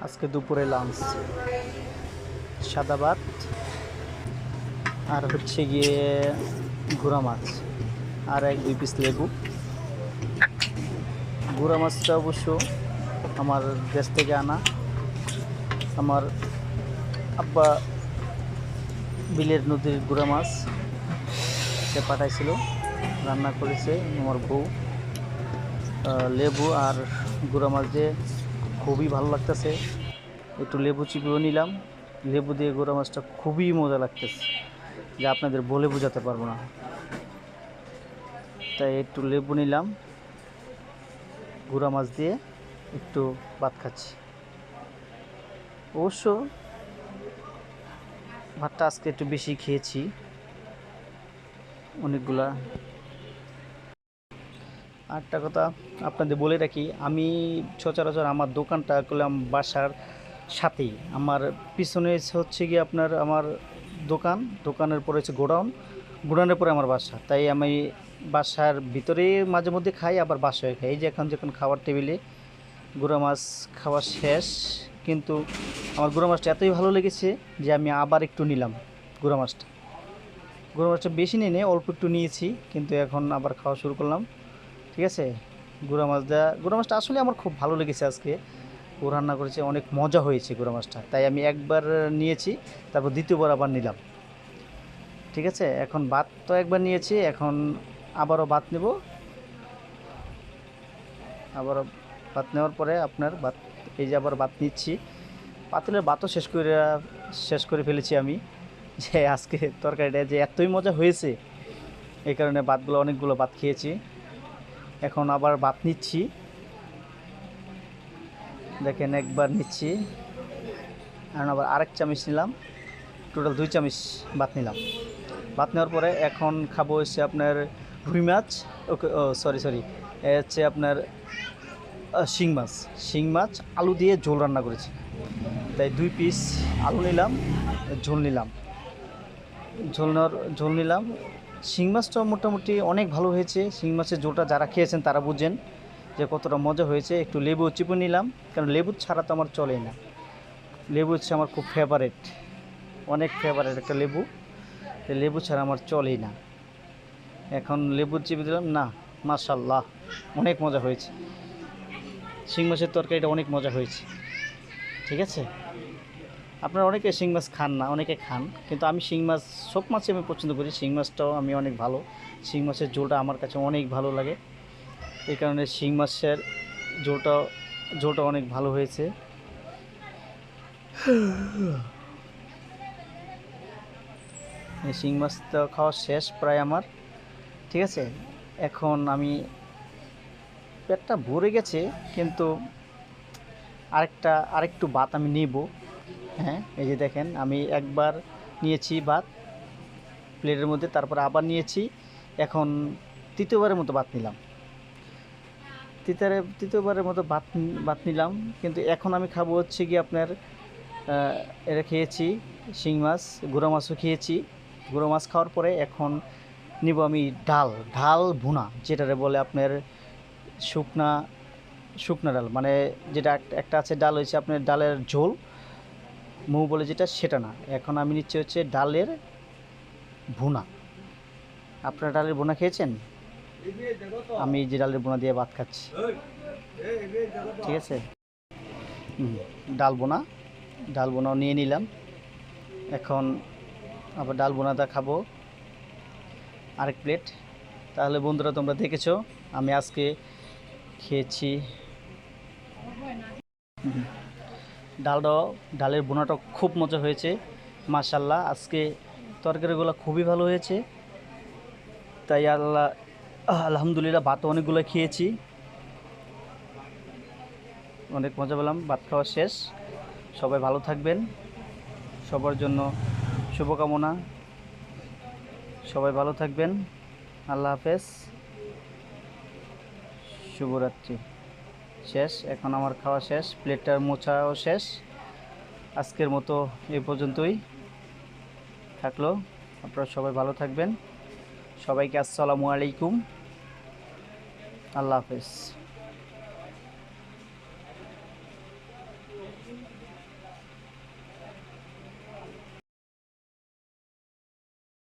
আজকে দুপুরে লাঞ্চ সাদা ভাত আর হচ্ছে গিয়ে গুঁড়া মাছ আর 1-2 পিস লেবু। গুঁড়া মাছটা অবশ্য আমার দেশ থেকে আনা, আমার আব্বা বিলের নদীর গুঁড়া মাছ সে পাঠাইছিল, রান্না করেছে আমার বউ। লেবু আর গুঁড়া মাছ দিয়ে খুবই ভালো লাগতেছে। একটু লেবু চিপিয়েও নিলাম। লেবু দিয়ে গুঁড়া মাছটা খুবই মজা লাগতেছে, যা আপনাদের বলে বোঝাতে পারবো না। তাই একটু লেবু নিলাম, গুঁড়া মাছ দিয়ে একটু ভাত খাচ্ছি। অবশ্য ভাতটা আজকে একটু বেশি খেয়েছি, অনেকগুলা। আরেকটা কথা আপনাদের বলে রাখি, আমি সচরাচর আমার দোকানটা করলাম বাসার সাথেই। আমার পিছনে হচ্ছে গিয়ে আপনার আমার দোকানের পরে হচ্ছে গোডাউনের পরে আমার বাসা। তাই আমি বাসার ভিতরে মাঝে মধ্যে খাই, আবার বাসায় খাই। এই যে যখন খাওয়ার টেবিলে গুঁড়া মাছ খাওয়া শেষ, কিন্তু আমার গুঁড়া মাছটা এতই ভালো লেগেছে যে আমি আবার একটু নিলাম। গুঁড়া মাছটা বেশি নিয়ে অল্প একটু নিয়েছি, কিন্তু এখন আবার খাওয়া শুরু করলাম। ঠিক আছে, গুঁড়া মাছটা আসলে আমার খুব ভালো লেগেছে। আজকে ও রান্না করেছে, অনেক মজা হয়েছে গুঁড়া মাছটা। তাই আমি একবার নিয়েছি, তারপর দ্বিতীয়বার আবার নিলাম। ঠিক আছে, এখন ভাত তো একবার নিয়েছি, এখন আবারও ভাত নেব। আবারও ভাত নেওয়ার পরে আপনার ভাত, এই যে আবার ভাত নিচ্ছি। পাতিলের ভাতও শেষ করে ফেলেছি আমি, যে আজকে তরকারিটা যে এতই মজা হয়েছে, এই কারণে অনেকগুলো ভাত খেয়েছি। এখন আবার ভাত নিচ্ছি, দেখেন একবার নিচ্ছি, আর আবার আরেক চামচ নিলাম, টোটাল 2 চামচ ভাত নিলাম। ভাত নেওয়ার পরে এখন খাবো হচ্ছে আপনার রুই মাছ, ওকে, ও সরি, হচ্ছে আপনার শিং মাছ আলু দিয়ে ঝোল রান্না করেছি। তাই 2 পিস আলু নিলাম, ঝোল নিলাম। ঝোল নিলাম। শিং মাছটা মোটামুটি অনেক ভালো হয়েছে। শিং মাছের ঝোলটা যারা খেয়েছেন তারা বুঝেন যে কতটা মজা হয়েছে। একটু লেবু চিপে নিলাম, কারণ লেবু ছাড়া তো আমার চলেই না। লেবু হচ্ছে আমার খুব ফেভারেট, অনেক ফেভারেট একটা লেবু। লেবু ছাড়া আমার চলেই না। এখন লেবু চিপে দিলাম, না মাশাআল্লাহ অনেক মজা হয়েছে। শিং মাছের তরকারিটা অনেক মজা হয়েছে। ঠিক আছে, আপনারা অনেকে শিং মাছ খান না, অনেকে খান, কিন্তু আমি শিং মাছ, সব মাছই আমি পছন্দ করি। শিং মাছটাও আমি অনেক ভালো, শিং মাছের ঝোলটা আমার কাছে অনেক ভালো লাগে। এই কারণে শিং মাছের ঝোলটা অনেক ভালো হয়েছে। এই শিং মাছটা খাওয়া শেষ প্রায় আমার। ঠিক আছে, এখন আমি পেটটা ভরে গেছে, কিন্তু আরেকটু ভাত আমি নেব। হ্যাঁ, এই যে দেখেন আমি একবার নিয়েছি ভাত প্লেটের মধ্যে, তারপর আবার নিয়েছি। এখন তৃতীয়বারের মতো ভাত নিলাম। তৃতীয়বারের মতো ভাত নিলাম, কিন্তু এখন আমি খাবো হচ্ছে কি আপনার এটা খেয়েছি শিং মাছ, গুঁড়া মাছও খেয়েছি। গুঁড়া মাছ খাওয়ার পরে এখন নিব আমি ঢাল ভুনা, যেটারে বলে আপনার শুকনা শুকনা ডাল, মানে যেটা একটা আছে ডাল হয়েছে আপনার ডালের ঝোল, মৌ বলে যেটা, সেটা না। এখন আমি নিচ্ছি হচ্ছে ডালের ভুনা। আপনারা ডালের ভুনা খেয়েছেন? আমি যে ডালের ভুনা দিয়ে ভাত খাচ্ছি। ঠিক আছে, ডাল বোনাও নিয়ে নিলাম। এখন আবার ডাল বোনাটা খাবো আরেক প্লেট। তাহলে বন্ধুরা, তোমরা দেখেছো আমি আজকে খেয়েছি ডালের বোনাটা খুব মজা হয়েছে মাশাআল্লাহ। আজকে তরকারিগুলো খুবই ভালো হয়েছে, তাই আলহামদুলিল্লাহ। ভাতও অনেকগুলো খেয়েছি, অনেক মজা পেলাম। ভাত খাওয়া শেষ। সবাই ভালো থাকবেন, সবার জন্য শুভকামনা। সবাই ভালো থাকবেন, আল্লাহ হাফেজ, শুভরাত্রি। শেষ, এখন আমার খাওয়া শেষ, প্লেটটার মোছাও শেষ। আজকের মতো এই পর্যন্তই থাকলো। আপনারা সবাই ভালো থাকবেন। সবাইকে আসসালামু আলাইকুম, আল্লাহ হাফেজ।